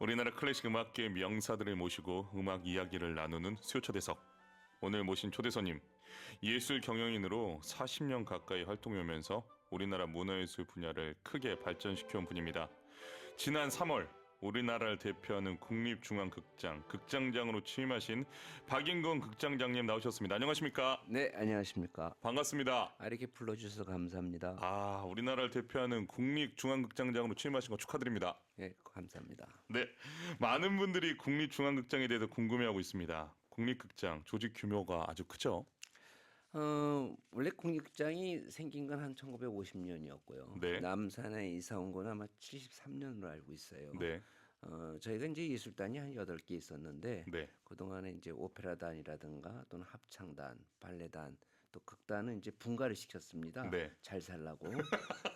우리나라 클래식 음악계 명사들을 모시고 음악 이야기를 나누는 수요초대석. 오늘 모신 초대손님, 예술 경영인으로 40년 가까이 활동하면서 우리나라 문화예술 분야를 크게 발전시켜온 분입니다. 지난 3월 우리나라를 대표하는 국립중앙극장 극장장으로 취임하신 박인건 극장장님 나오셨습니다. 안녕하십니까? 네, 안녕하십니까. 반갑습니다. 이렇게 불러주셔서 감사합니다. 우리나라를 대표하는 국립중앙극장장으로 취임하신 거 축하드립니다. 네, 감사합니다. 네, 많은 분들이 국립중앙극장에 대해서 궁금해하고 있습니다. 국립극장 조직 규모가 아주 크죠? 원래 국립극장이 생긴 건 한 1950년이었고요. 네. 남산에 이사 온 건 아마 73년으로 알고 있어요. 네, 저희가 이제 예술단이 한 8개 있었는데 네. 그동안에 이제 오페라단이라든가 또는 합창단, 발레단, 또 극단은 이제 분가를 시켰습니다. 네. 잘 살라고.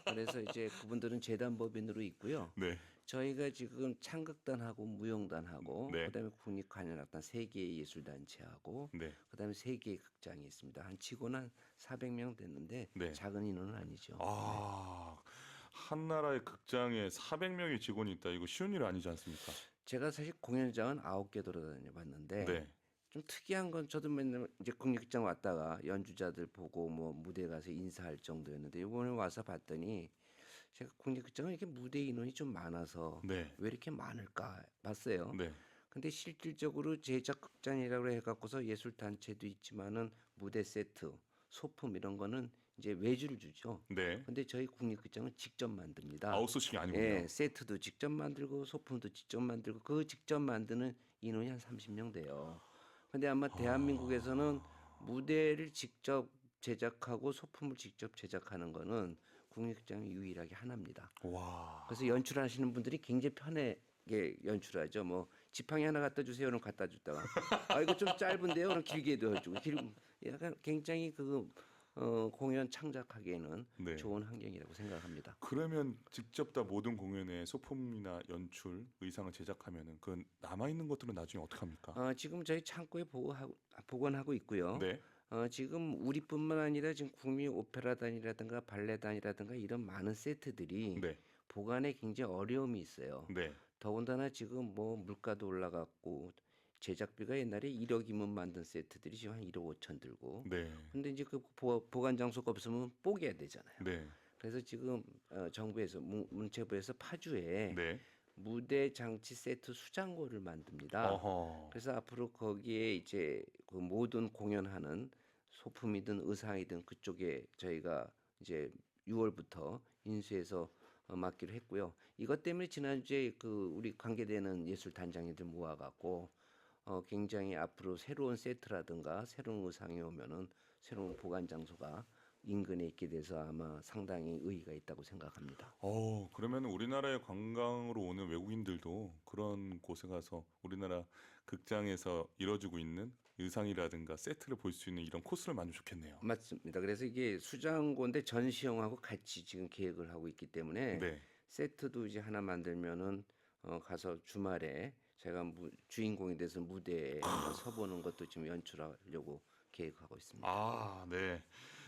그래서 이제 그분들은 재단법인으로 있고요. 네, 저희가 지금 창극단하고 무용단하고 네. 그다음에 국립관현악단 3개의 예술단체하고 네. 그다음에 3개의 극장이 있습니다. 한 치고는 한 400명 됐는데 네. 작은 인원은 아니죠. 한 나라의 극장에 400명의 직원이 있다. 이거 쉬운 일 아니지 않습니까? 제가 사실 공연장은 9개 돌아다녀 봤는데 네. 좀 특이한 건 저도 맨날 이제 국립극장 왔다가 연주자들 보고 뭐 무대 가서 인사할 정도였는데 이번에 와서 봤더니 제가 국립극장은 이렇게 무대 인원이 좀 많아서 네. 왜 이렇게 많을까 봤어요. 네. 근데 실질적으로 제작극장이라고 해갖고서 예술단체도 있지만은 무대 세트, 소품 이런 거는 이제 외주를 주죠. 네. 근데 저희 국립극장은 직접 만듭니다. 아웃소싱이 아니군요. 예, 세트도 직접 만들고 소품도 직접 만들고 그 직접 만드는 인원이 한 30명 돼요. 근데 아마 대한민국에서는 무대를 직접 제작하고 소품을 직접 제작하는 거는 국립극장이 유일하게 하나입니다. 와. 그래서 연출하시는 분들이 굉장히 편하게 연출하죠. 뭐 지팡이 하나 갖다 주세요. 그럼 갖다 줬다가 이거 좀 짧은데요. 그럼 길게 해주고 약간 굉장히 공연 창작하기에는 네. 좋은 환경이라고 생각합니다. 그러면 직접 다 모든 공연에 소품이나 연출, 의상을 제작하면은 그 남아 있는 것들은 나중에 어떻게 합니까? 지금 저희 창고에 보관하고 있고요. 네. 지금 우리뿐만 아니라 지금 국립 오페라단이라든가 발레단이라든가 이런 많은 세트들이 네. 보관에 굉장히 어려움이 있어요. 네. 더군다나 지금 뭐 물가도 올라갔고 제작비가 옛날에 1억이면 만든 세트들이 지금 한 1억 5천 들고. 네. 근데 이제 그 보관 장소가 없으면 뽀개야 되잖아요. 네. 그래서 지금 정부에서 문체부에서 파주에 네. 무대 장치 세트 수장고를 만듭니다. 어허. 그래서 앞으로 거기에 이제 그 모든 공연하는 소품이든 의상이든 그쪽에 저희가 이제 6월부터 인수해서 맡기로 했고요. 이것 때문에 지난주에 우리 관계되는 예술 단장님들 모아갖고 굉장히 앞으로 새로운 세트라든가 새로운 의상이 오면은 새로운 보관 장소가 인근에 있게 돼서 아마 상당히 의의가 있다고 생각합니다. 그러면 우리나라에 관광으로 오는 외국인들도 그런 곳에 가서 우리나라 극장에서 이뤄지고 있는 의상이라든가 세트를 볼 수 있는 이런 코스를 만들면 좋겠네요. 맞습니다. 그래서 이게 수장고인데 전시형하고 같이 지금 계획을 하고 있기 때문에 네. 세트도 이제 하나 만들면은 가서 주말에 제가 주인공이 돼서 무대에 한번 서보는 것도 지금 연출하려고 계획하고 있습니다. 네.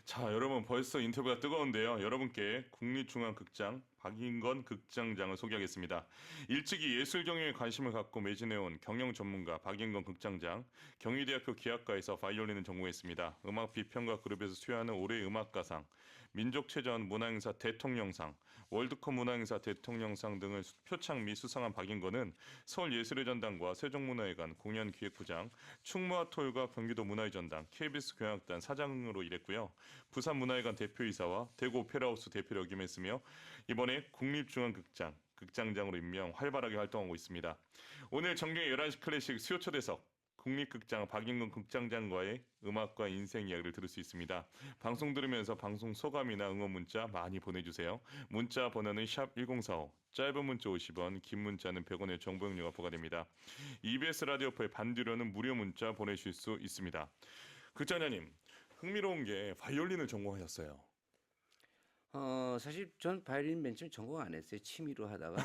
자, 여러분 벌써 인터뷰가 뜨거운데요. 여러분께 국립중앙극장 박인건 극장장을 소개하겠습니다. 일찍이 예술 경영에 관심을 갖고 매진해온 경영 전문가 박인건 극장장, 경희대학교 기악과에서 바이올린을 전공했습니다. 음악 비평가 그룹에서 수여하는 올해의 음악가상, 민족체전 문화행사 대통령상, 월드컵 문화행사 대통령상 등을 표창 및 수상한 박인건은 서울예술의 전당과 세종문화회관 공연기획부장, 충무아톨과 경기도 문화의 전당, KBS 교향악단 사장으로 일했고요. 부산문화회관 대표이사와 대구 오페라하우스 대표를 역임했으며 이번에 국립중앙극장 극장장으로 임명 활발하게 활동하고 있습니다. 오늘 정경의 11시 클래식 수요초대석 국립극장 박인건 극장장과의 음악과 인생 이야기를 들을 수 있습니다. 방송 들으면서 방송 소감이나 응원 문자 많이 보내주세요. 문자 번호는 샵1045, 짧은 문자 50원, 긴 문자는 100원의 정보용료가 부과됩니다. EBS 라디오포의 반디로는 무료 문자 보내실 수 있습니다. 극장장님, 흥미로운 게 바이올린을 전공하셨어요. 사실 전 바이올린 맨 처음 전공 안 했어요. 취미로 하다가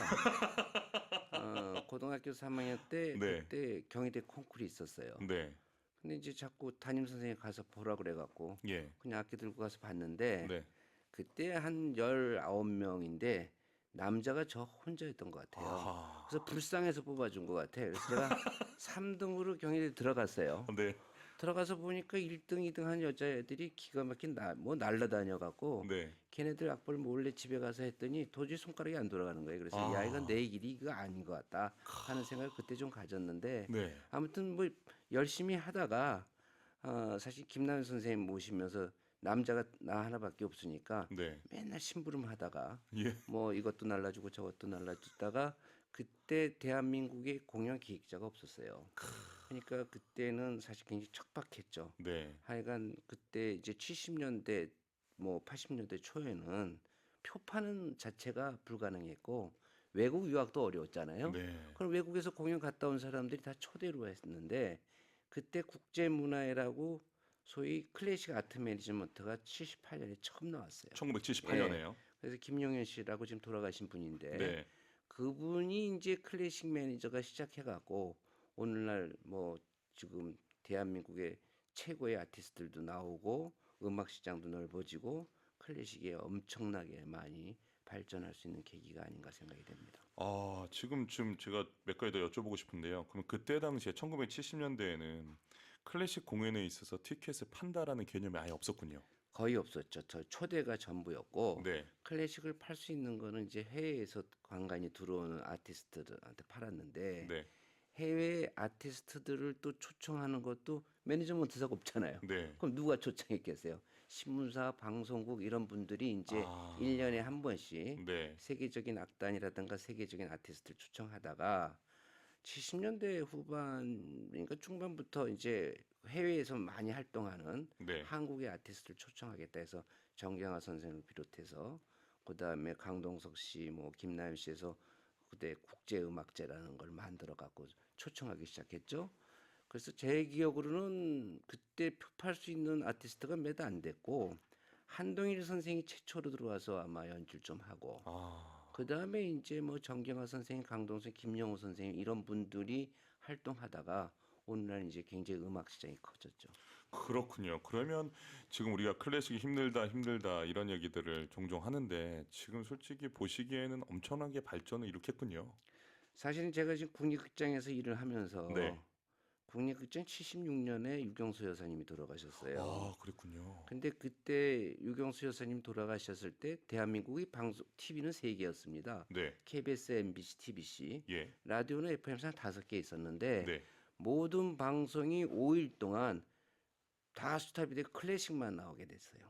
고등학교 3학년 때 네. 그때 경희대 콩쿠르이 있었어요. 네. 근데 이제 자꾸 담임 선생님 가서 보라 그래갖고 예. 그냥 악기 들고 가서 봤는데 네. 그때 한 19명인데 남자가 저 혼자였던 것 같아요. 아, 그래서 불쌍해서 뽑아준 것 같아요. 그래서 제가 3등으로 경희대 들어갔어요. 네, 들어가서 보니까 1등, 2등 한 여자애들이 기가 막힌 뭐 날라다녀 갖고 네, 걔네들 악보를 몰래 집에 가서 했더니 도저히 손가락이 안 돌아가는 거예요. 그래서 야 이건 아, 내 길이 이거 아닌 것 같다 하는 생각을 그때 좀 가졌는데 네, 아무튼 뭐 열심히 하다가 사실 김남일 선생님 모시면서 남자가 나 하나밖에 없으니까 네, 맨날 심부름하다가 예, 뭐 이것도 날라주고 저것도 날라주다가 그때 대한민국에 공연 기획자가 없었어요. 그러니까 그때는 사실 굉장히 척박했죠. 네, 하여간 그때 이제 70년대 뭐 80년대 초에는 표 파는 자체가 불가능했고 외국 유학도 어려웠잖아요. 네, 그럼 외국에서 공연 갔다 온 사람들이 다 초대로 했는데 그때 국제문화회라고 소위 클래식 아트 매니지먼트가 78년에 처음 나왔어요. 예. 1978년에요. 그래서 김용현 씨라고 지금 돌아가신 분인데 네, 그분이 이제 클래식 매니저가 시작해갖고 오늘날 뭐 지금 대한민국의 최고의 아티스트들도 나오고 음악 시장도 넓어지고 클래식이 엄청나게 많이 발전할 수 있는 계기가 아닌가 생각이 됩니다. 지금 제가 몇 가지 더 여쭤보고 싶은데요. 그럼 그때 당시에 1970년대에는 클래식 공연에 있어서 티켓을 판다라는 개념이 아예 없었군요. 거의 없었죠. 저 초대가 전부였고 네, 클래식을 팔 수 있는 거는 이제 해외에서 관광이 들어오는 아티스트들한테 팔았는데 네, 해외 아티스트들을 또 초청하는 것도 매니지먼트사가 없잖아요. 네, 그럼 누가 초청했겠어요? 신문사, 방송국 이런 분들이 이제 아, 1년에 한 번씩 네, 세계적인 악단이라든가 세계적인 아티스트를 초청하다가 70년대 후반 그러니까 중반부터 이제 해외에서 많이 활동하는 네, 한국의 아티스트를 초청하겠다 해서 정경화 선생을 비롯해서 그다음에 강동석 씨, 뭐 김나연 씨에서 그때 국제음악제라는 걸 만들어 갖고 초청하기 시작했죠. 그래서 제 기억으로는 그때 표팔 수 있는 아티스트가 몇 안 됐고 한동일 선생이 최초로 들어와서 아마 연주를 좀 하고 아, 그 다음에 이제 뭐 정경화 선생님, 강동석, 김영호 선생님 이런 분들이 활동하다가 오늘날 이제 굉장히 음악 시장이 커졌죠. 그렇군요. 그러면 지금 우리가 클래식이 힘들다, 힘들다 이런 얘기들을 종종 하는데 지금 솔직히 보시기에는 엄청나게 발전을 일으켰군요. 사실은 제가 지금 국립극장에서 일을 네. 하면서 국립극장 76년에 유경수 여사님이 돌아가셨어요. 그랬군요. 근데 그때 유경수 여사님 돌아가셨을 때 대한민국의 방송 TV는 세 개였습니다. 네, KBS, MBC, TBC, 예, 라디오는 FM상 5개 있었는데 네. 모든 방송이 5일 동안 다 스탑이 되고 클래식만 나오게 됐어요.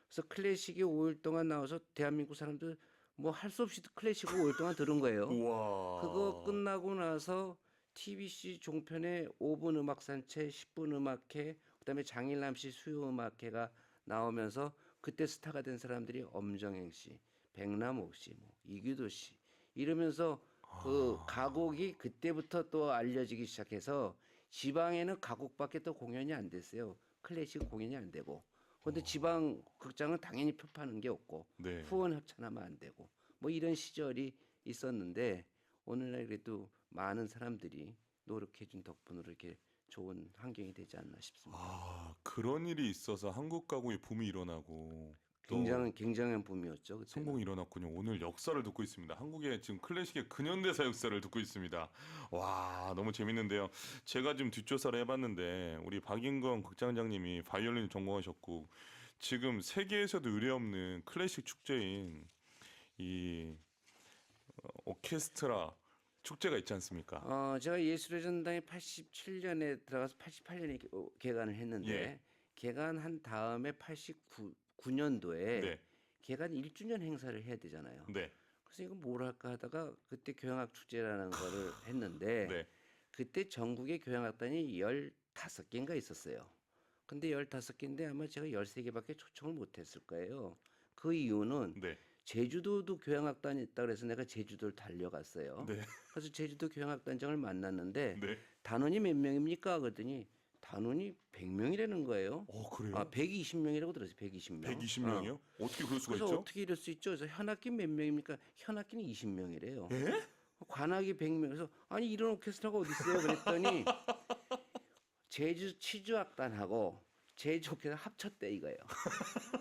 그래서 클래식이 5일 동안 나와서 대한민국 사람들 뭐 할 수 없이 클래식을 5일 동안 들은 거예요. 그거 우와. 끝나고 나서 TBC 종편에 5분 음악 산책, 10분 음악회, 그다음에 장일남 씨 수요 음악회가 나오면서 그때 스타가 된 사람들이 엄정행 씨, 백남옥 씨, 뭐 이규도 씨 이러면서 그 가곡이 그때부터 또 알려지기 시작해서 지방에는 가곡밖에 또 공연이 안 됐어요. 클래식 공연이 안 되고. 그런데 지방 극장은 당연히 표 파는 게 없고 네. 후원 협찬하면 안 되고 뭐 이런 시절이 있었는데 오늘날 그래도 많은 사람들이 노력해준 덕분으로 이렇게 좋은 환경이 되지 않나 싶습니다. 그런 일이 있어서 한국 가구의 붐이 일어나고 또 굉장한 붐이었죠 그때는. 성공이 일어났군요. 오늘 역사를 듣고 있습니다. 한국의 지금 클래식의 근현대사 역사를 듣고 있습니다. 와, 너무 재밌는데요. 제가 좀 뒷조사를 해봤는데 우리 박인건 극장장님이 바이올린 전공하셨고 지금 세계에서도 의뢰없는 클래식 축제인 이 오케스트라 축제가 있지 않습니까? 제가 예술의 전당에 87년에 들어가서 88년에 개관을 했는데 예, 개관한 다음에 89년도에 네, 개관 1주년 행사를 해야 되잖아요. 네, 그래서 이거 뭘 할까 하다가 그때 교향악 축제라는 거를 했는데 네, 그때 전국에 교향악단이 15개인가 있었어요. 근데 15개인데 아마 제가 13개밖에 초청을 못 했을 거예요. 그 이유는 네, 제주도도 교향악단이 있다 그래서 내가 제주도를 달려갔어요. 네, 그래서 제주도 교향악단장을 만났는데 네. 단원이 몇 명입니까? 그랬더니 단원이 100명이라는 거예요. 그래요? 120명이라고 들었어요. 120명. 120명이요? 어떻게 그럴 수가 그래서 있죠? 어떻게 이럴 수 있죠? 그래서 현악기 몇 명입니까? 현악기는 20명이래요. 예? 관악이 100명. 그래서 아니 이런 오케스트라가 어디 있어요? 그랬더니 제주 치주악단하고 제일 좋게 합쳤대 이거예요.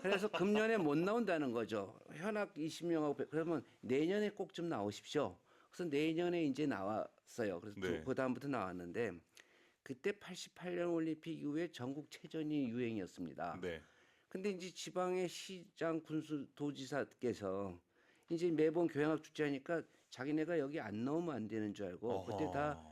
그래서 금년에 못 나온다는 거죠. 현악 20명하고 그러면 내년에 꼭 좀 나오십시오. 그래서 내년에 이제 나왔어요. 그래서 네. 그 다음부터 나왔는데 그때 88년 올림픽 이후에 전국 체전이 유행이었습니다. 네. 근데 이제 지방의 시장 군수 도지사께서 이제 매번 교양학 축제하니까 자기네가 여기 안 나오면 안 되는 줄 알고 그때 다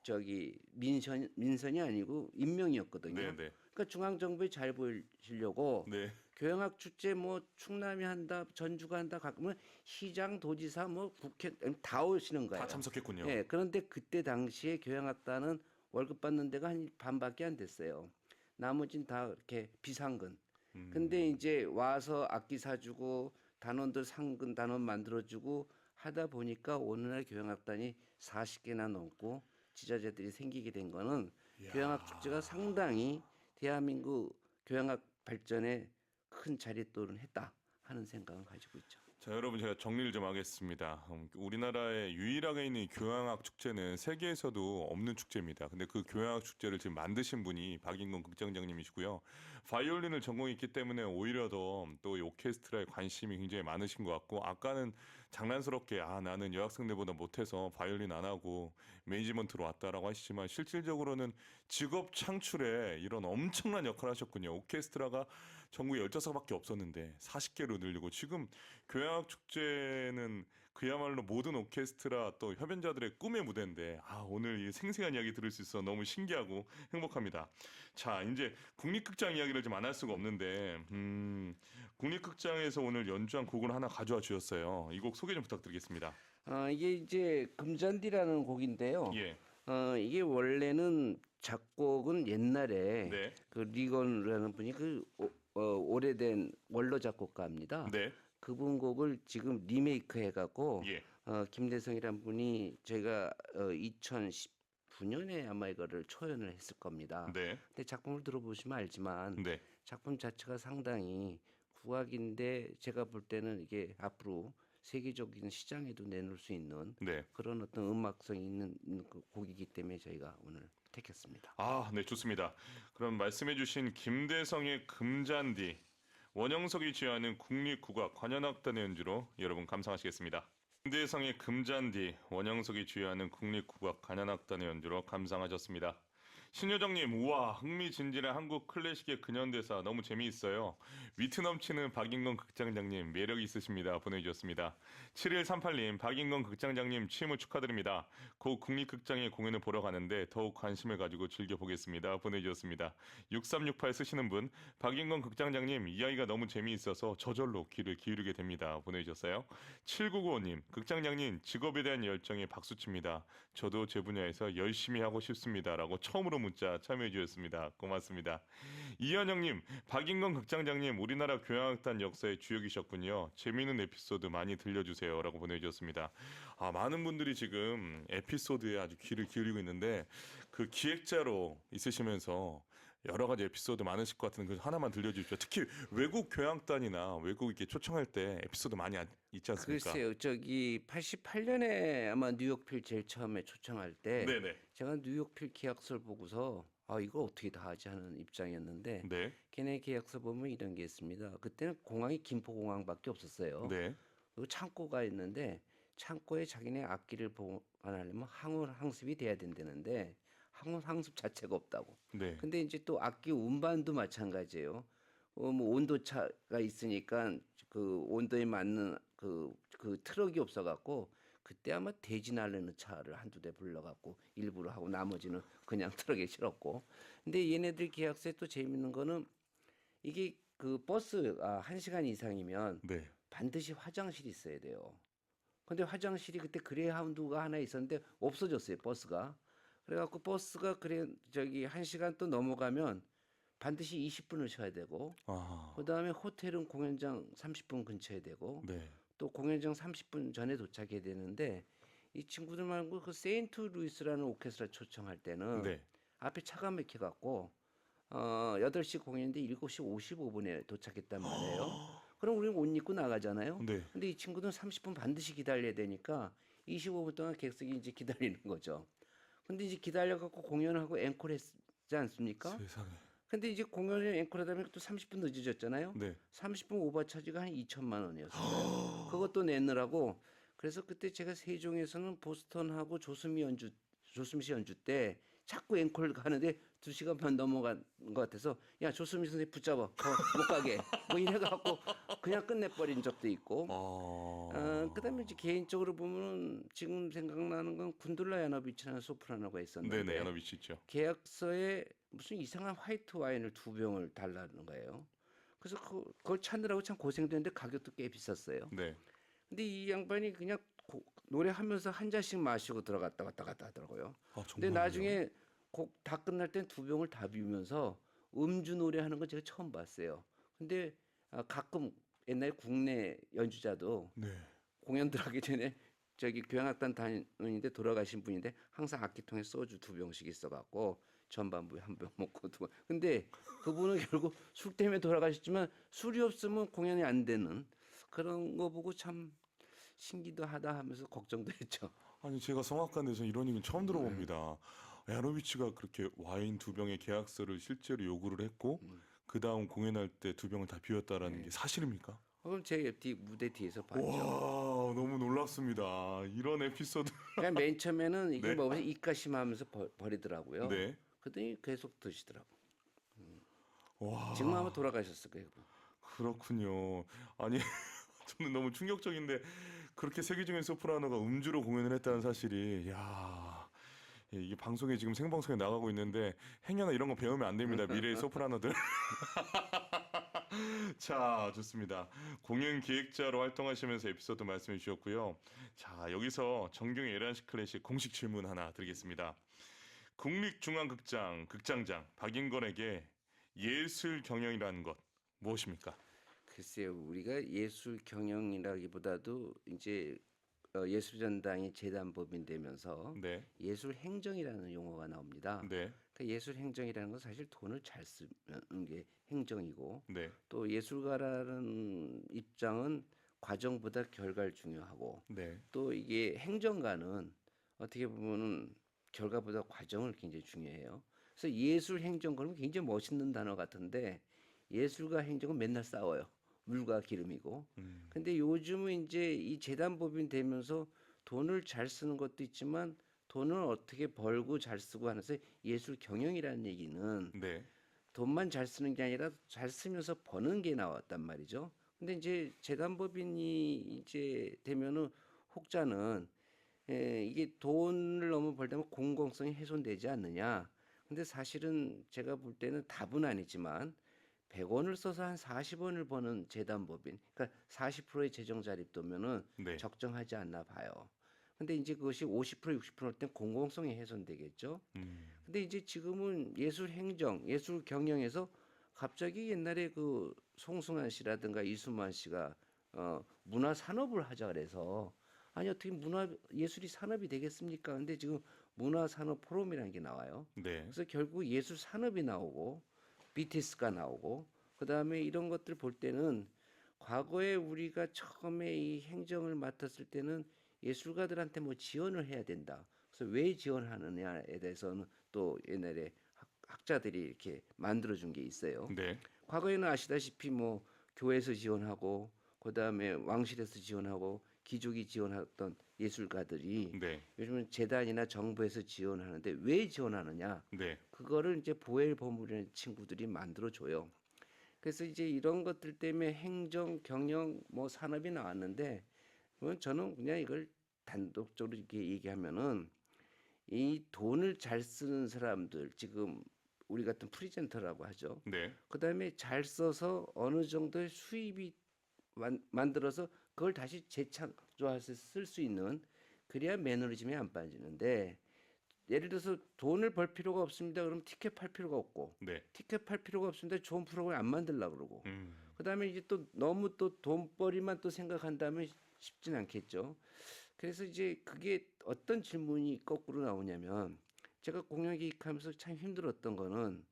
저기 민선이 아니고 임명이었거든요. 네, 네. 그러니까 중앙 정부에 잘 보이시려고 네. 교양학 축제 뭐 충남이 한다, 전주가 한다, 가끔은 시장, 도지사, 뭐 국회 다 오시는 거예요. 다 참석했군요. 예, 그런데 그때 당시에 교양학단은 월급 받는 데가 한 반밖에 안 됐어요. 나머진 다 이렇게 비상근. 근데 이제 와서 악기 사주고 단원들 상근 단원 만들어주고 하다 보니까 오늘날 교양악단이 40개나 넘고 지자체들이 생기게 된 거는 교양악 축제가 상당히 대한민국 교양악 발전에 큰 자릿도를 했다 하는 생각을 가지고 있죠. 자, 여러분 제가 정리를 좀 하겠습니다. 우리나라에 유일하게 있는 이 교향악 축제는 세계에서도 없는 축제입니다. 근데 그 교향악 축제를 지금 만드신 분이 박인건 극장장님이시고요. 바이올린을 전공했기 때문에 오히려 더 또 오케스트라에 관심이 굉장히 많으신 것 같고 아까는 장난스럽게 나는 여학생들보다 못해서 바이올린 안 하고 매니지먼트로 왔다라고 하시지만 실질적으로는 직업 창출에 이런 엄청난 역할을 하셨군요. 오케스트라가 전국에 15개밖에 없었는데 40개로 늘리고 지금 교향악 축제는 그야말로 모든 오케스트라 또 협연자들의 꿈의 무대인데 오늘 이 생생한 이야기 들을 수 있어 너무 신기하고 행복합니다. 자, 이제 국립극장 이야기를 좀 안 할 수가 없는데 국립극장에서 오늘 연주한 곡을 하나 가져와 주셨어요. 이 곡 소개 좀 부탁드리겠습니다. 이게 이제 금잔디라는 곡인데요. 예. 이게 원래는 작곡은 옛날에 네. 그 리건이라는 분이 오래된 원로 작곡가입니다. 네. 그분 곡을 지금 리메이크 해갖고 예. 김대성이란 분이 저희가 2019년에 아마 이거를 초연을 했을 겁니다. 네. 근데 작품을 들어보시면 알지만 네. 작품 자체가 상당히 국악인데 제가 볼 때는 이게 앞으로 세계적인 시장에도 내놓을 수 있는 네. 그런 어떤 음악성이 있는 그 곡이기 때문에 저희가 오늘 택했습니다. 네, 좋습니다. 그럼 말씀해주신 김대성의 금잔디, 원영석이 지휘하는 국립국악 관현악단의 연주로 여러분 감상하시겠습니다. 김대성의 금잔디, 원영석이 지휘하는 국립국악 관현악단의 연주로 감상하셨습니다. 신효정님, 우와, 흥미진진한 한국 클래식의 근현대사 너무 재미있어요. 위트 넘치는 박인건 극장장님, 매력 있으십니다. 보내주셨습니다. 7138님, 박인건 극장장님 취임을 축하드립니다. 곧 국립극장의 공연을 보러 가는데 더욱 관심을 가지고 즐겨보겠습니다. 보내주셨습니다. 6368 쓰시는 분, 박인건 극장장님, 이야기가 너무 재미있어서 저절로 귀를 기울이게 됩니다. 보내주셨어요. 7995님, 극장장님, 직업에 대한 열정에 박수칩니다. 저도 제 분야에서 열심히 하고 싶습니다. 라고 처음으로 문자 참여해 주셨습니다. 고맙습니다. 이현영님, 박인건 극장장님, 우리나라 교향악단 역사의 주역이셨군요. 재미있는 에피소드 많이 들려주세요. 라고 보내주셨습니다. 많은 분들이 지금 에피소드에 아주 귀를 기울이고 있는데 그 기획자로 있으시면서 여러 가지 에피소드 많으실 것 같은데 그 하나만 들려주십시오. 특히 외국 교향악단이나 외국 이렇게 초청할 때 에피소드 많이 있지 않습니까? 글쎄요, 저기 88년에 아마 뉴욕필 제일 처음에 초청할 때 네네. 제가 뉴욕필 계약서를 보고서 이거 어떻게 다 하지 하는 입장이었는데 네. 걔네 계약서 보면 이런 게 있습니다. 그때는 공항이 김포공항밖에 없었어요. 네. 그리고 창고가 있는데 창고에 자기네 악기를 보관하려면 항원 항습이 돼야 된다는데 항원 항습 자체가 없다고. 네. 근데 이제 또 악기 운반도 마찬가지예요. 뭐 온도 차가 있으니까 그 온도에 맞는 그 트럭이 없어갖고 그때 아마 돼지 날르는 차를 한두 대 불러갖고 일부러 하고 나머지는 그냥 트럭에 실었고. 근데 얘네들 계약서에 또 재밌는 거는 이게 그 버스가 1시간 이상이면 네. 반드시 화장실이 있어야 돼요. 근데 화장실이 그때 그레이하운드가 하나 있었는데 없어졌어요, 버스가. 그래갖고 버스가 저기 1시간 또 넘어가면 반드시 20분을 쉬어야 되고 그다음에 호텔은 공연장 30분 근처에 되고 네. 또 공연장 30분 전에 도착해야 되는데 이 친구들 말고 그 세인트 루이스라는 오케스트라 초청할 때는 네. 앞에 차가 막혀갖고 8시 공연인데 7시 55분에 도착했단 말이에요. 그럼 우리는 옷 입고 나가잖아요. 네. 근데 이 친구들은 30분 반드시 기다려야 되니까 25분 동안 객석이 이제 기다리는 거죠. 근데 이제 기다려갖고 공연하고 앵콜 했지 않습니까? 세상에. 근데 이제 공연을 앵콜하다 보니까 또 30분 늦어졌잖아요. 네. 30분 오버 차지가 한 2천만 원이었어요. 그것도 내느라고. 그래서 그때 제가 세종에서는 보스턴하고 조수미 씨 연주 때 자꾸 앵콜 가는데 2시간반 넘어간 것 같아서 야 조수미 선생님 붙잡아 못 가게 뭐 이래갖고 그냥 끝내버린 적도 있고. 그다음에 이제 개인적으로 보면 지금 생각나는 건 군둘라 야노비치라는 소프라노가 있었는데 네네, 야노비치 있죠. 계약서에 무슨 이상한 화이트 와인을 2병을 달라는 거예요. 그래서 그걸 찾느라고 참 고생됐는데 가격도 꽤 비쌌어요. 네. 근데 이 양반이 그냥 노래하면서 한 잔씩 마시고 들어갔다 왔다 갔다 하더라고요. 아, 근데 정말요? 나중에 곡 다 끝날 땐 2병을 다 비우면서 음주 노래하는 거 제가 처음 봤어요. 근데 가끔 옛날 국내 연주자도 네. 공연 들어가기 전에 저기 교향악단 다니는데 돌아가신 분인데 항상 악기통에 소주 2병씩 있어갖고 전반부에 1병 먹고 두 번. 근데 그분은 결국 술 때문에 돌아가셨지만 술이 없으면 공연이 안 되는 그런 거 보고 참 신기도 하다 하면서 걱정도 했죠. 아니 제가 성악가인데서 이런 얘기는 처음 들어봅니다. 야노비치가 그렇게 와인 2병의 계약서를 실제로 요구를 했고 그 다음 공연할 때 2병을 다 비웠다라는 게 사실입니까? 그럼 제 무대 뒤에서 봤죠. 와, 너무 놀랍습니다. 이런 에피소드. 그냥 맨 처음에는 이게 네. 먹으면서 입가심하면서 버리더라고요. 네. 그랬더니 계속 드시더라고. 와, 지금 아마 돌아가셨을 거예요. 그렇군요. 아니 저는 너무 충격적인데 그렇게 세계적인 소프라노가 음주로 공연을 했다는 사실이 야. 이게 방송에 지금 생방송에 나가고 있는데 행여나 이런 거 배우면 안 됩니다. 미래의 소프라노들. 자, 좋습니다. 공연 기획자로 활동하시면서 에피소드 말씀해 주셨고요. 자, 여기서 정경의 에란시 클래식 공식 질문 하나 드리겠습니다. 국립중앙극장 극장장 박인권에게 예술 경영이라는 것 무엇입니까? 글쎄요, 우리가 예술 경영이라기보다도 이제 예술전당이 재단법인 되면서 네, 예술 행정이라는 용어가 나옵니다. 네, 그러니까 예술 행정이라는 건 사실 돈을 잘 쓰는 게 행정이고 네, 또 예술가라는 입장은 과정보다 결과를 중요하고 네, 또 이게 행정가는 어떻게 보면은 결과보다 과정을 굉장히 중요해요. 그래서 예술 행정 그러면 굉장히 멋있는 단어 같은데 예술과 행정은 맨날 싸워요. 물과 기름이고. 근데 요즘은 이제 이 재단법인 되면서 돈을 잘 쓰는 것도 있지만 돈을 어떻게 벌고 잘 쓰고 하면서 예술 경영이라는 얘기는 네, 돈만 잘 쓰는 게 아니라 잘 쓰면서 버는 게 나왔단 말이죠. 근데 이제 재단법인이 이제 되면은 혹자는 이게 돈을 너무 벌다면 공공성이 훼손되지 않느냐. 근데 사실은 제가 볼 때는 답은 아니지만 100원을 써서 한 40원을 버는 재단법인, 그러니까 40%의 재정 자립도면은 네, 적정하지 않나 봐요. 근데 이제 그것이 50% 60%일 땐 공공성이 훼손되겠죠. 근데 이제 지금은 예술 행정, 예술 경영에서 갑자기 옛날에 그 송승환 씨라든가 이수만 씨가 문화 산업을 하자 그래서 아니 어떻게 문화 예술이 산업이 되겠습니까? 근데 지금 문화 산업 포럼이라는 게 나와요. 네, 그래서 결국 예술 산업이 나오고 BTS가 나오고 그다음에 이런 것들 볼 때는 과거에 우리가 처음에 이 행정을 맡았을 때는 예술가들한테 뭐 지원을 해야 된다. 그래서 왜 지원하느냐에 대해서는 또 옛날에 학자들이 이렇게 만들어 준 게 있어요. 네, 과거에는 아시다시피 뭐 교회에서 지원하고 그다음에 왕실에서 지원하고 귀족이 지원했던 예술가들이 네, 요즘은 재단이나 정부에서 지원하는데 왜 지원하느냐? 네, 그거를 이제 보엘 버무리는 친구들이 만들어 줘요. 그래서 이제 이런 것들 때문에 행정, 경영, 뭐 산업이 나왔는데 그건 저는 그냥 이걸 단독적으로 이렇게 얘기하면은 이 돈을 잘 쓰는 사람들 지금 우리 같은 프리젠터라고 하죠. 네, 그다음에 잘 써서 어느 정도의 수입이 만들어서 그걸 다시 재창조해서 쓸 수 있는 그래야 매너리즘에 안 빠지는데 예를 들어서 돈을 벌 필요가 없습니다. 그럼 티켓 팔 필요가 없고 네, 티켓 팔 필요가 없습니다. 좋은 프로그램 안 만들려고 그러고 음, 그다음에 이제 또 너무 또 돈벌이만 또 생각한다면 쉽진 않겠죠. 그래서 이제 그게 어떤 질문이 거꾸로 나오냐면 제가 공연 기획하면서 참 힘들었던 거는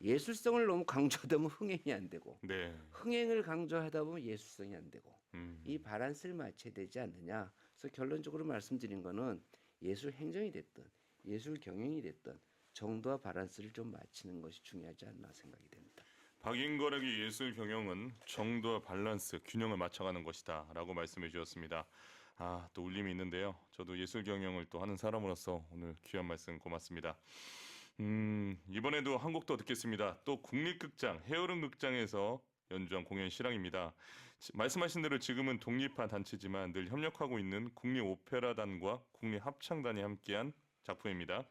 예술성을 너무 강조하다 보면 흥행이 안 되고 네, 흥행을 강조하다 보면 예술성이 안 되고 음, 이 바란스를 맞춰야 되지 않느냐. 그래서 결론적으로 말씀드린 거는 예술 행정이 됐든 예술 경영이 됐든 정도와 밸런스를 좀 맞추는 것이 중요하지 않나 생각이 됩니다. 박인걸에게 예술 경영은 정도와 밸런스, 균형을 맞춰가는 것이다라고 말씀해 주셨습니다. 아, 또 울림이 있는데요. 저도 예술 경영을 또 하는 사람으로서 오늘 귀한 말씀 고맙습니다. 이번에도 한 곡 더 듣겠습니다. 또 국립극장 해오름극장에서 연주한 공연 실황입니다. 말씀하신 대로 지금은 독립한 단체지만 늘 협력하고 있는 국립오페라단과 국립합창단이 함께한 작품입니다.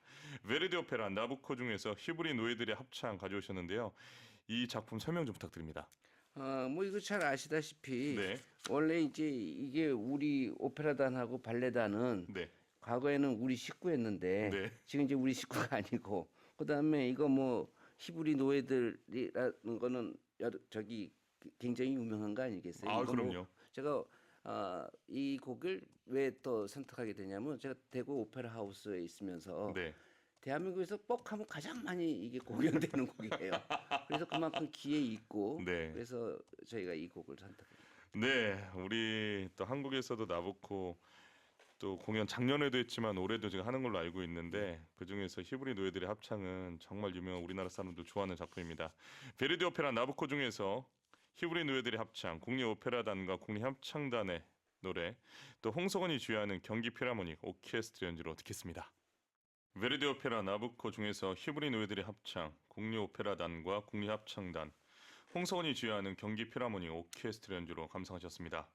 베르디 오페라 나부코 중에서 히브리 노예들의 합창 가져오셨는데요. 이 작품 설명 좀 부탁드립니다. 뭐 이거 잘 아시다시피 네, 원래 이제 이게 우리 오페라단하고 발레단은 네, 과거에는 우리 식구였는데 네. 지금 이제 우리 식구가 아니고 그다음에 이거 뭐 히브리 노예들이라는 거는 저기 굉장히 유명한 거 아니겠어요? 아, 이거 뭐 그럼요. 제가 이 곡을 왜 또 선택하게 되냐면 제가 대구 오페라 하우스에 있으면서 네, 대한민국에서 뻑하면 가장 많이 이게 공연되는 곡이에요. 그래서 그만큼 기에 있고 네. 그래서 저희가 이 곡을 선택했습니다. 네, 우리 또 한국에서도 나부코 또 공연 작년에도 했지만 올해도 제가 하는 걸로 알고 있는데 그 중에서 히브리 노예들의 합창은 정말 유명한 우리나라 사람들 좋아하는 작품입니다. 베르디 오페라 나부코 중에서 히브리 노예들의 합창, 국립오페라단과 국립합창단의 노래, 또 홍석원이 주연하는 경기 필하모닉 오케스트라 연주로 듣겠습니다. 베르디 오페라 나부코 중에서 히브리 노예들의 합창, 국립오페라단과 국립합창단, 홍석원이 주연하는 경기 필하모닉 오케스트라 연주로 감상하셨습니다.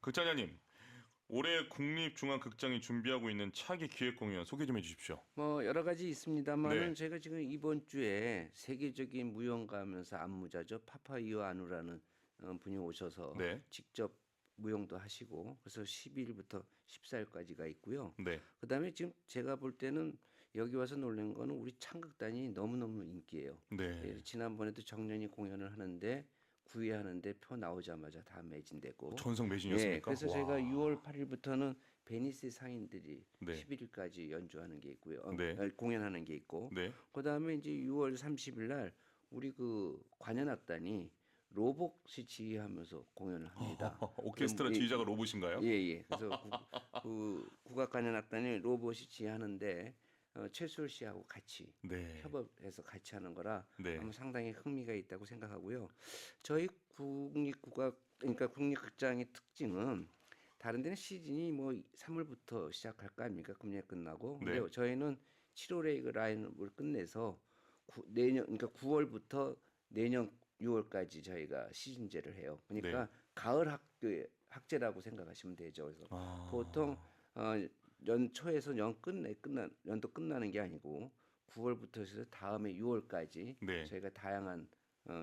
극장장님, 올해 국립중앙극장이 준비하고 있는 차기 기획 공연 소개 좀 해주십시오. 뭐 여러 가지 있습니다만은 네. 제가 지금 이번 주에 세계적인 무용가면서 안무자죠 파파이오 아누라는 분이 오셔서 네, 직접 무용도 하시고 그래서 12일부터 14일까지가 있고요. 네, 그다음에 지금 제가 볼 때는 여기 와서 놀란 거는 우리 창극단이 너무너무 인기예요. 네. 예, 지난번에도 정년이 공연을 하는데 9회 하는데 표 나오자마자 다 매진되고 전성 예, 매진이었습니까? 그래서 와. 제가 6월 8일부터는 베니스 상인들이 네, 11일까지 연주하는 게 있고요. 네, 공연하는 게 있고 네. 그다음에 이제 6월 30일 날 우리 그 관현악단이 로봇이 지휘하면서 공연을 합니다. 오케스트라 그럼 지휘자가 로봇인가요? 예, 예. 그래서 그 국악관현악단이 로봇이 지휘하는데 최수열 씨하고 같이 네, 협업해서 같이 하는 거라 네, 아마 상당히 흥미가 있다고 생각하고요. 저희 국립국악 그러니까 국립극장의 특징은 다른 데는 시즌이 뭐 3월부터 시작할 거 아닙니까? 금년 끝나고. 근데 네. 저희는 7월에 그 라인을 끝내서 내년 그러니까 9월부터 내년 6월까지 저희가 시즌제를 해요. 그러니까 가을 학제라고 생각하시면 되죠. 그래서 아, 보통 연초에서 연도 끝나는 게 아니고 9월부터 해서 다음에 6월까지 네. 저희가 다양한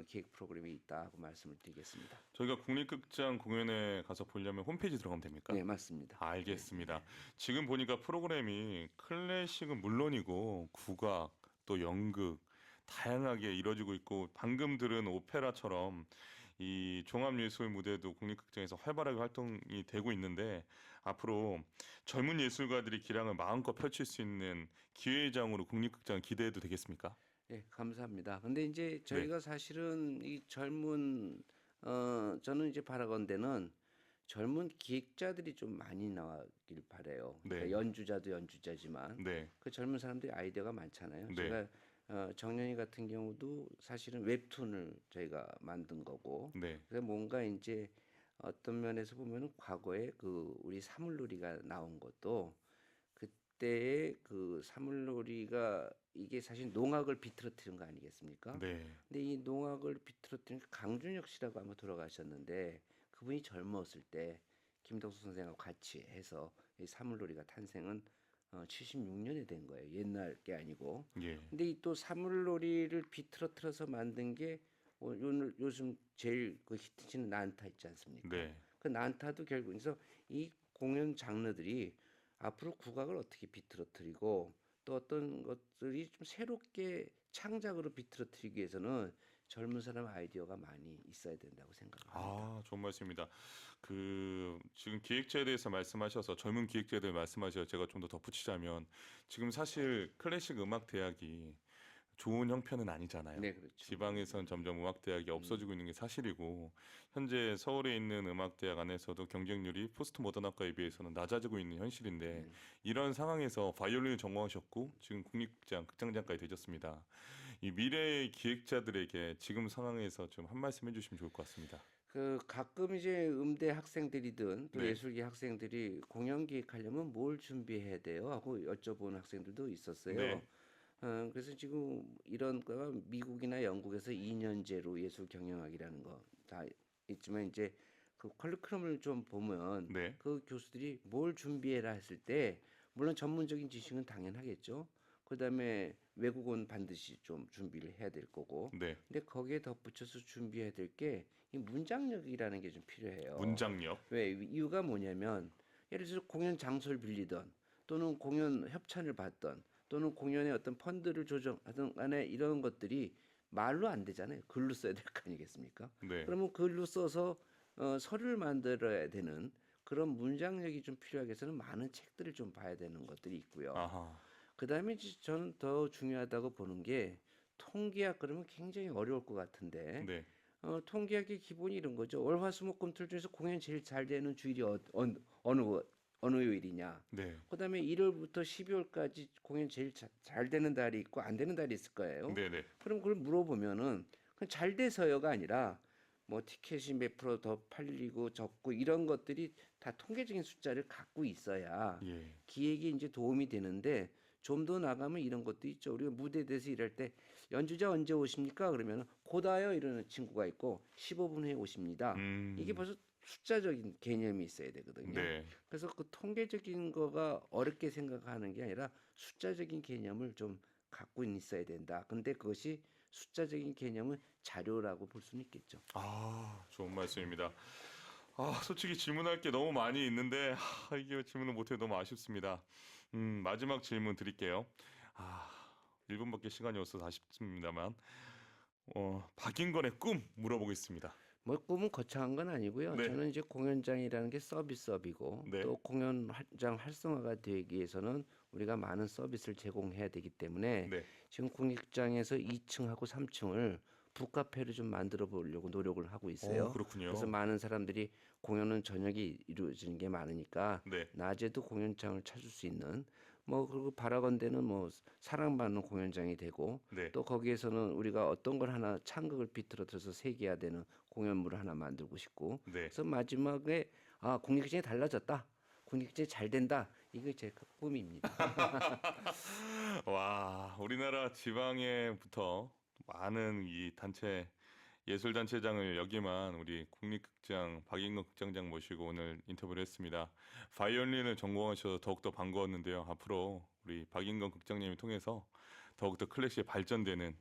기획 프로그램이 있다고 말씀을 드리겠습니다. 저희가 국립극장 공연에 가서 보려면 홈페이지 들어가면 됩니까? 네, 맞습니다. 알겠습니다. 지금 보니까 프로그램이 클래식은 물론이고 국악 또 연극 다양하게 이루어지고 있고 방금 들은 오페라처럼 이 종합예술 무대도 국립극장에서 활발하게 활동이 되고 있는데 앞으로 젊은 예술가들이 기량을 마음껏 펼칠 수 있는 기회장으로 국립극장 기대해도 되겠습니까? 네, 감사합니다. 근데 이제 네, 저희가 사실은 이 젊은 저는 이제 바라건대는 젊은 기획자들이 좀 많이 나왔길 바래요. 그러니까 네, 연주자도 연주자지만 네, 그 젊은 사람들이 아이디어가 많잖아요. 네, 제가 정년이 같은 경우도 사실은 웹툰을 저희가 만든 거고 네, 그래서 뭔가 이제 어떤 면에서 보면은 과거에 그 우리 사물놀이가 나온 것도 그때의 그 사물놀이가 이게 사실 농악을 비틀어뜨린 거 아니겠습니까? 네. 근데 이 농악을 비틀어뜨린 강준혁 씨라고 아마 돌아가셨는데 그분이 젊었을 때 김덕수 선생하고 같이 해서 이 사물놀이가 탄생은 76년에 된 거예요. 옛날 게 아니고. 예, 근데 이 또 사물놀이를 비틀어뜨려서 만든 게 오늘 요즘 제일 그 히트치는 난타 있지 않습니까? 네, 그 난타도 결국 그래서 이 공연 장르들이 앞으로 국악을 어떻게 비틀어뜨리고 또 어떤 것들이 좀 새롭게 창작으로 비틀어뜨리기 위해서는 젊은 사람 아이디어가 많이 있어야 된다고 생각합니다. 아, 좋은 말씀입니다. 그 지금 기획자에 대해서 말씀하셔서 젊은 기획자에 대해 말씀하셔서 제가 좀 더 덧붙이자면 지금 사실 클래식 음악 대학이 좋은 형편은 아니잖아요. 네, 그렇죠. 지방에선 점점 음악대학이 없어지고 있는 게 사실이고 현재 서울에 있는 음악대학 안에서도 경쟁률이 포스트 모던학과에 비해서는 낮아지고 있는 현실인데 이런 상황에서 바이올린을 전공하셨고 지금 국립극장 극장장까지 되셨습니다. 이 미래의 기획자들에게 지금 상황에서 좀 한 말씀 해주시면 좋을 것 같습니다. 그 가끔 이제 음대 학생들이든 또 네. 예술계 학생들이 공연 기획하려면 뭘 준비해야 돼요? 하고 여쭤보는 학생들도 있었어요. 네. 그래서 지금 이런 거가 미국이나 영국에서 2년제로 예술 경영학이라는 거 다 있지만 이제 그 컬리크럼을 좀 보면 네. 그 교수들이 뭘 준비해라 했을 때 물론 전문적인 지식은 당연하겠죠. 그다음에 외국어는 반드시 좀 준비를 해야 될 거고. 네. 근데 거기에 덧붙여서 준비해야 될 게 이 문장력이라는 게 좀 필요해요. 문장력. 왜 이유가 뭐냐면 예를 들어서 공연 장소를 빌리던 또는 공연 협찬을 받던 또는 공연의 어떤 펀드를 조정하든 간에 이런 것들이 말로 안 되잖아요. 글로 써야 될 거 아니겠습니까? 네. 그러면 글로 써서 서류를 만들어야 되는 그런 문장력이 좀 필요하기 위해서는 많은 책들을 좀 봐야 되는 것들이 있고요. 아하. 그다음에 저는 더 중요하다고 보는 게 통계학 그러면 굉장히 어려울 것 같은데 네. 통계학의 기본이 이런 거죠. 월화수목금토 중에서 공연 제일 잘 되는 주일이 어느 어느 요일이냐. 네. 그다음에 1월부터 12월까지 공연 제일 잘 되는 달이 있고 안 되는 달이 있을 거예요. 네네. 그럼 그걸 물어보면은 그냥 잘 돼서요가 아니라 뭐 티켓이 몇 프로 더 팔리고 적고 이런 것들이 다 통계적인 숫자를 갖고 있어야 예. 기획에 이제 도움이 되는데 좀 더 나가면 이런 것도 있죠. 우리가 무대에 대해서 일할 때 연주자 언제 오십니까? 그러면 고다요 이러는 친구가 있고 15분 후에 오십니다. 이게 벌써 숫자적인 개념이 있어야 되거든요. 네. 그래서 그 통계적인 거가 어렵게 생각하는 게 아니라 숫자적인 개념을 좀 갖고 있어야 된다. 근데 그것이 숫자적인 개념은 자료라고 볼 수는 있겠죠. 아, 좋은 말씀입니다. 아, 솔직히 질문할 게 너무 많이 있는데 이게 질문을 못해 너무 아쉽습니다. 마지막 질문 드릴게요. 아, 1분밖에 시간이 없어서 아쉽습니다만 박인권의 꿈 물어보겠습니다. 뭐 꿈은 거창한 건 아니고요. 네. 저는 이제 공연장이라는 게 서비스업이고 네. 또 공연장 활성화가 되기 위해서는 우리가 많은 서비스를 제공해야 되기 때문에 네. 지금 국립극장에서 2층하고 3층을 북카페를 좀 만들어 보려고 노력을 하고 있어요. 그렇군요. 그래서 많은 사람들이 공연은 저녁에 이루어지는 게 많으니까 네. 낮에도 공연장을 찾을 수 있는 뭐 그리고 바라건대는 뭐 사랑받는 공연장이 되고 네. 또 거기에서는 우리가 어떤 걸 하나 창극을 비틀어서 새겨야 되는 공연물을 하나 만들고 싶고 네. 그래서 마지막에 국립극장이 달라졌다. 국립극장이 잘 된다. 이게 제 꿈입니다. 와, 우리나라 지방에부터 많은 이 단체 예술단체장을 여기만 우리 국립극장 박인건 극장장 모시고 오늘 인터뷰를 했습니다. 바이올린을 전공하셔서 더욱더 반가웠는데요. 앞으로 우리 박인건 극장님을 통해서 더욱더 클래식이 발전되는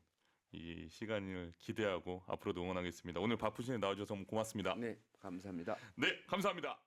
이 시간을 기대하고 앞으로도 응원하겠습니다. 오늘 바쁘신 데 나와주셔서 너무 고맙습니다. 네, 감사합니다. 네, 감사합니다.